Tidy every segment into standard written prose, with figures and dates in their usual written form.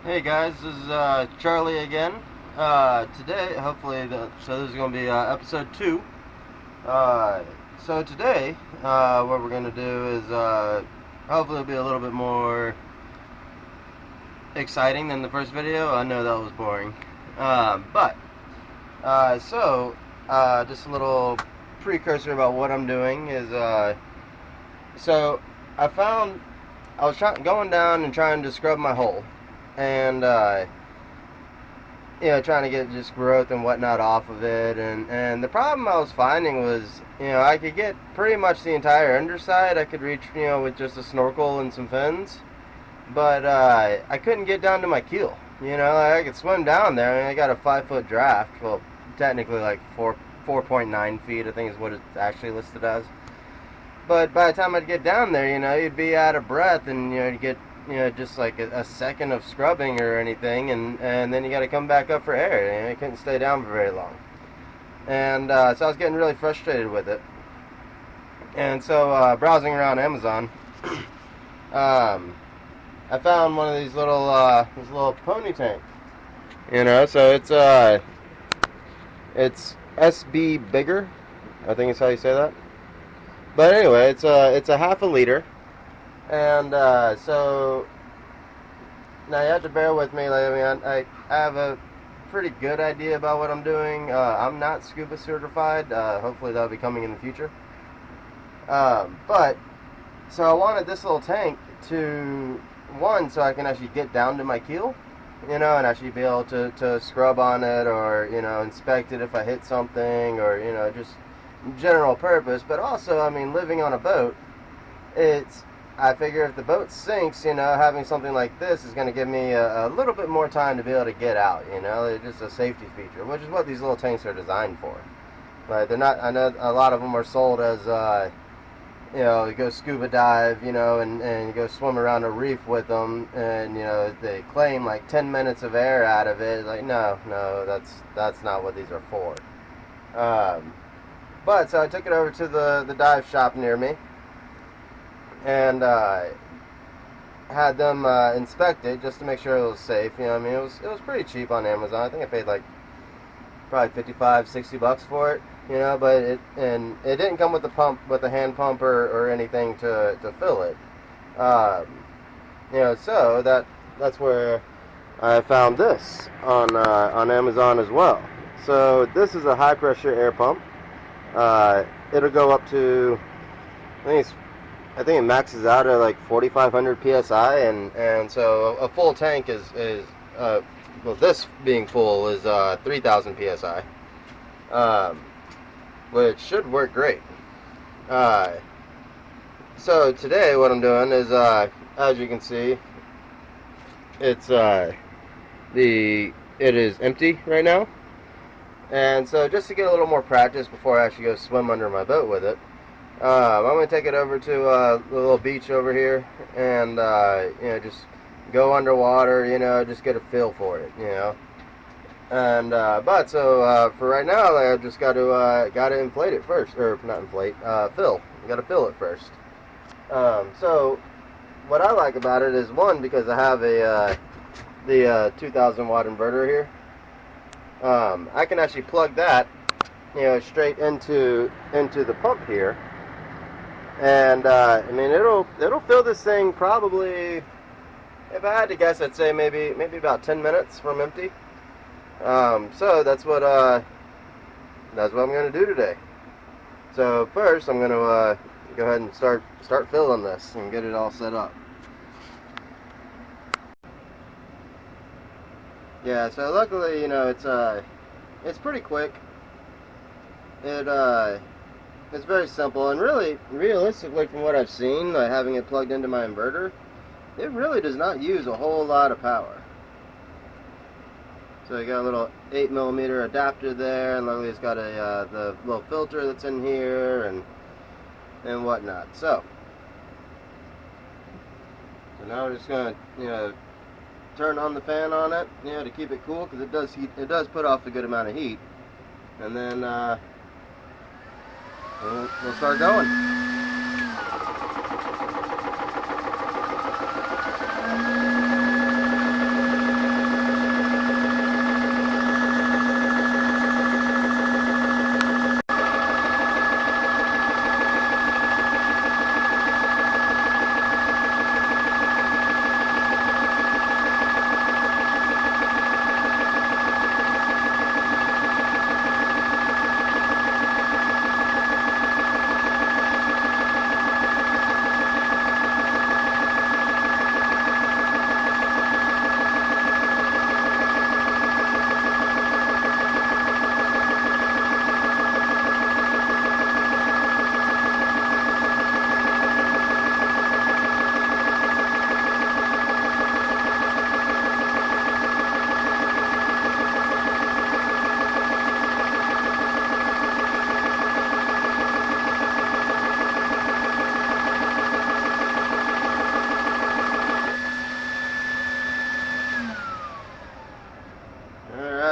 Hey guys, this is Charlie again. Today, hopefully, so this is going to be episode 2. So today, what we're going to do is hopefully it'll be a little bit more exciting than the first video. I know that was boring. Just a little precursor about what I'm doing is, so I was going down and trying to scrub my hole. And trying to get just growth and whatnot off of it, and the problem I was finding was, I could get pretty much the entire underside. I could reach, with just a snorkel and some fins, but I couldn't get down to my keel. I could swim down there. I mean, I got a 5-foot draft. Well, technically like 4.9 feet, I think is what it's actually listed as. But by the time I'd get down there, you'd be out of breath, and you'd get just like a second of scrubbing or anything, and then you got to come back up for air. You couldn't stay down for very long, and so I was getting really frustrated with it. And so browsing around Amazon, I found one of these little pony tank. So it's SB bigger, I think is how you say that. But anyway, it's a half a liter. And so now you have to bear with me. I have a pretty good idea about what I'm doing. I'm not SCUBA certified. Hopefully that'll be coming in the future. But so I wanted this little tank so I can actually get down to my keel, and actually be able to scrub on it, or inspect it if I hit something, or just general purpose. But also, I mean, living on a boat, I figure if the boat sinks, having something like this is going to give me a little bit more time to be able to get out. It's just a safety feature, which is what these little tanks are designed for. Like, they're not. I know a lot of them are sold as, you go scuba dive, and you go swim around a reef with them, and they claim like 10 minutes of air out of it. Like, no, that's not what these are for. But so I took it over to the dive shop near me, and had them inspect it just to make sure it was safe. It was pretty cheap on Amazon. I think I paid like probably $55-$60 for it. But it didn't come with a hand pump or anything to fill it. So that's where I found this on Amazon as well. So this is a high pressure air pump. It'll go up to, I think it maxes out at like 4,500 psi, and so a full tank is this being full is 3,000 psi, which should work great. So today what I'm doing is, as you can see, it is empty right now, and so just to get a little more practice before I actually go swim under my boat with it, I'm going to take it over to the little beach over here, and just go underwater, just get a feel for it, And for right now, I just got to inflate it first, or not inflate, fill. Got to fill it first. So what I like about it is, one, because I have the 2,000 watt inverter here. I can actually plug that, straight into the pump here. And I mean, it'll fill this thing probably, if I had to guess, I'd say maybe about 10 minutes from empty. So that's what I'm going to do today. So first, I'm going to go ahead and start filling this and get it all set up. Yeah. So luckily, it's pretty quick. It's very simple, and really, realistically, from what I've seen, like having it plugged into my inverter, it really does not use a whole lot of power. So you got a little 8mm adapter there, and luckily it's got the little filter that's in here and whatnot. So now we're just gonna turn on the fan on it, to keep it cool, because it does put off a good amount of heat, and then we'll start going.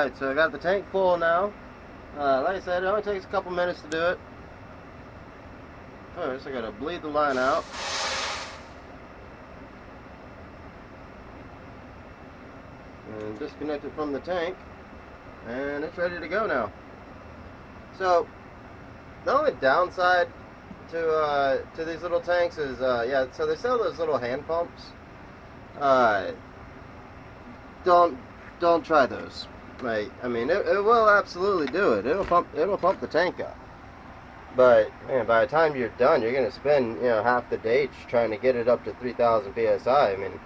Alright, so I got the tank full now. Like I said, it only takes a couple minutes to do it. First, I gotta bleed the line out. And disconnect it from the tank. And it's ready to go now. So, the only downside to these little tanks is, yeah, so they sell those little hand pumps. Don't try those. Like, I mean, it will absolutely do it. It'll pump the tank up. But man, by the time you're done, you're gonna spend, you know, half the day trying to get it up to 3,000 psi. I mean,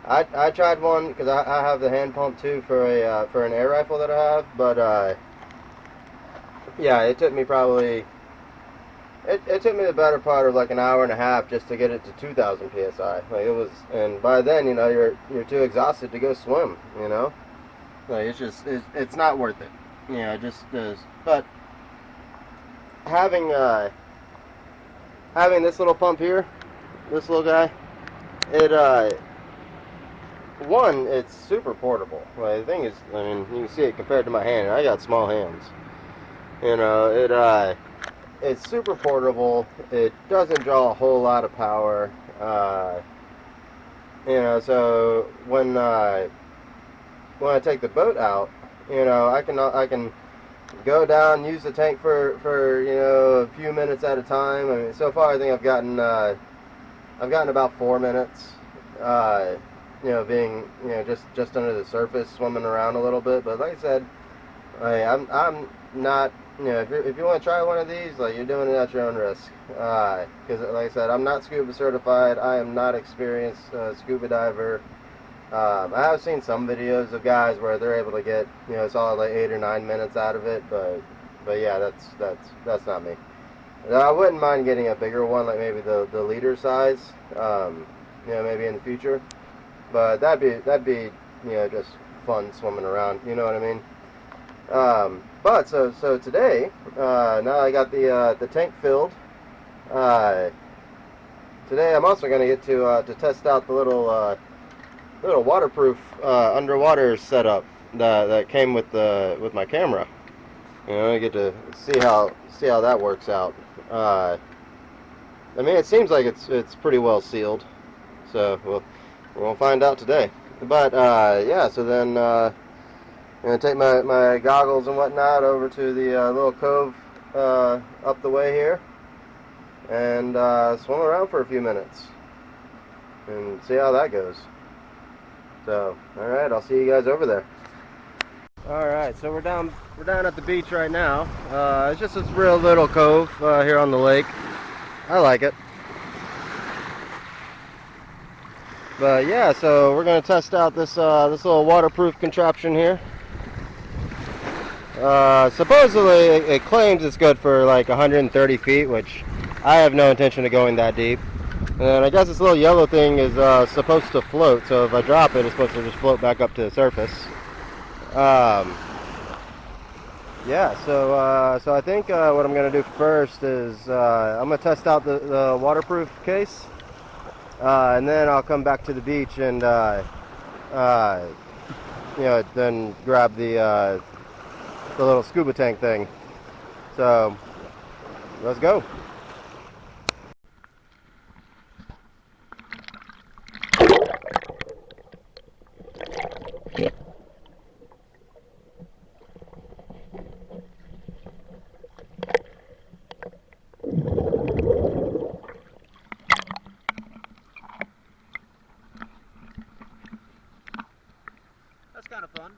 I tried one because I have the hand pump too for an air rifle that I have, but yeah, it took me probably it took me the better part of like an hour and a half just to get it to 2,000 psi. Like, it was, and by then, you know, you're too exhausted to go swim. You know, like, it's not worth it. You know, it just is. But having this little pump here, this little guy, it's super portable. Like, the thing is, I mean, you can see it compared to my hand. I got small hands. You know, it's super portable. It doesn't draw a whole lot of power. You know, so when I take the boat out, you know, I can go down, use the tank for you know, a few minutes at a time. I mean, so far I think I've gotten about 4 minutes. You know, being, you know, just under the surface, swimming around a little bit. But like I said, I'm not, you know, if you want to try one of these, like, you're doing it at your own risk. Because like I said, I'm not scuba certified. I am not experienced scuba diver. I have seen some videos of guys where they're able to get, you know, solid like 8 or 9 minutes out of it, but yeah, that's not me. I wouldn't mind getting a bigger one, like maybe the liter size, you know, maybe in the future. But that'd be, you know, just fun swimming around. You know what I mean? But so today, now I got the tank filled. Today I'm also going to get to test out the little waterproof underwater setup that came with my camera. You know, I get to see how that works out. I mean, it seems like it's pretty well sealed, so we'll find out today. But yeah, so then I'm gonna take my goggles and whatnot over to the little cove up the way here, and swim around for a few minutes and see how that goes. So, all right, I'll see you guys over there. All right, so we're down at the beach right now. It's just this real little cove here on the lake. I like it. But yeah, so we're gonna test out this little waterproof contraption here. Supposedly it claims it's good for like 130 feet, which I have no intention of going that deep. And I guess this little yellow thing is supposed to float, so if I drop it, it's supposed to just float back up to the surface. Yeah, so I think what I'm going to do first is I'm going to test out the waterproof case, and then I'll come back to the beach and you know, then grab the little scuba tank thing. So let's go. That's kind of fun,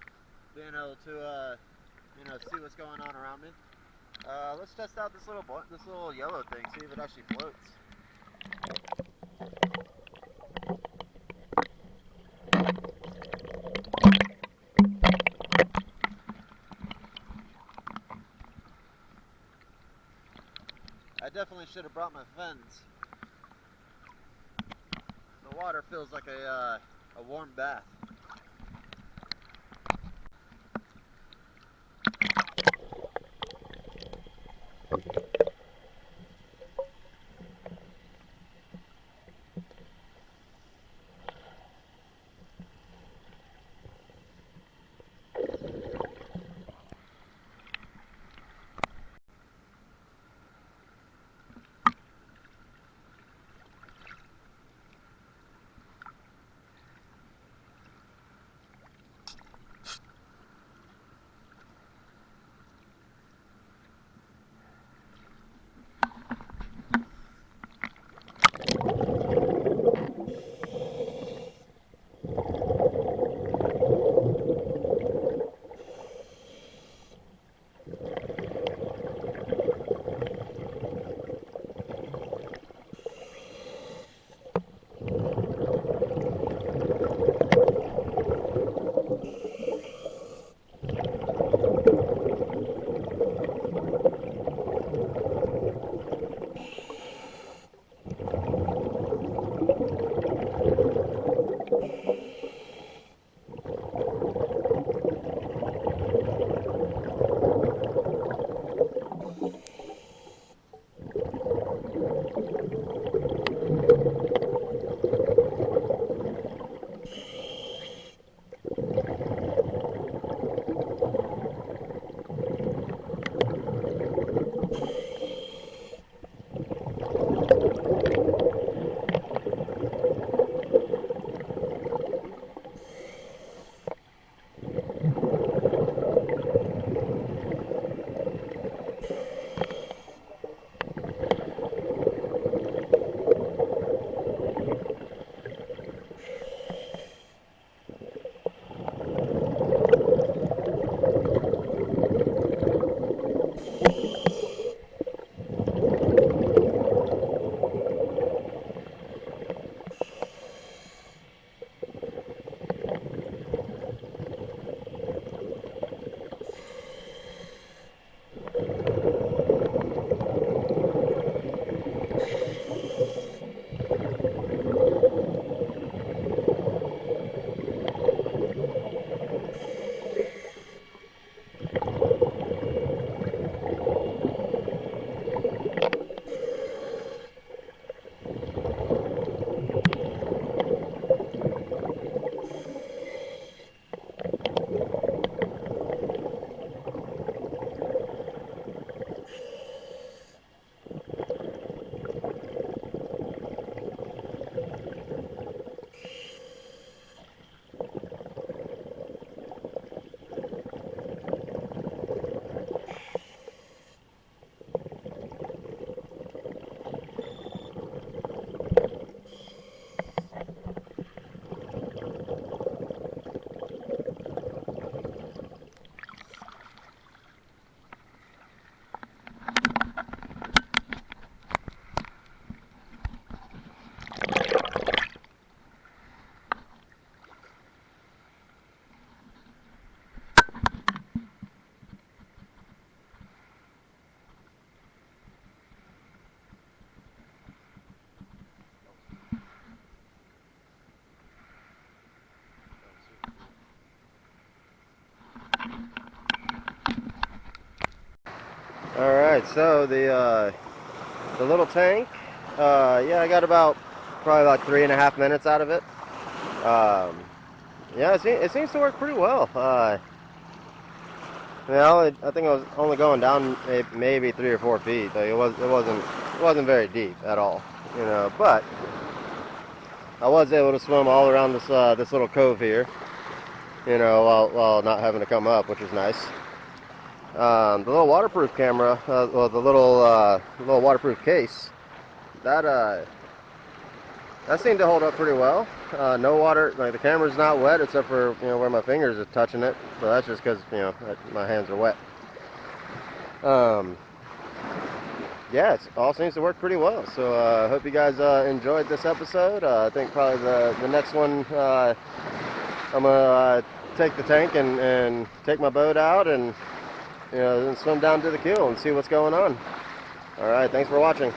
being able to you know, see what's going on around me. Let's test out this little yellow thing, see if it actually floats. I definitely should have brought my fins. The water feels like a warm bath. right, so the little tank, yeah, I got probably about 3.5 minutes out of it. Yeah, it seems to work pretty well. I think I was only going down maybe 3 or 4 feet. Like it wasn't very deep at all, But I was able to swim all around this little cove here, while not having to come up, which is nice. The little waterproof camera, well, the little waterproof case, that seemed to hold up pretty well. No water, like the camera's not wet except for where my fingers are touching it, but that's just because my hands are wet. Yeah, it all seems to work pretty well. So I hope you guys enjoyed this episode. I think probably the next one I'm gonna take the tank and take my boat out and and swim down to the keel and see what's going on. All right, thanks for watching.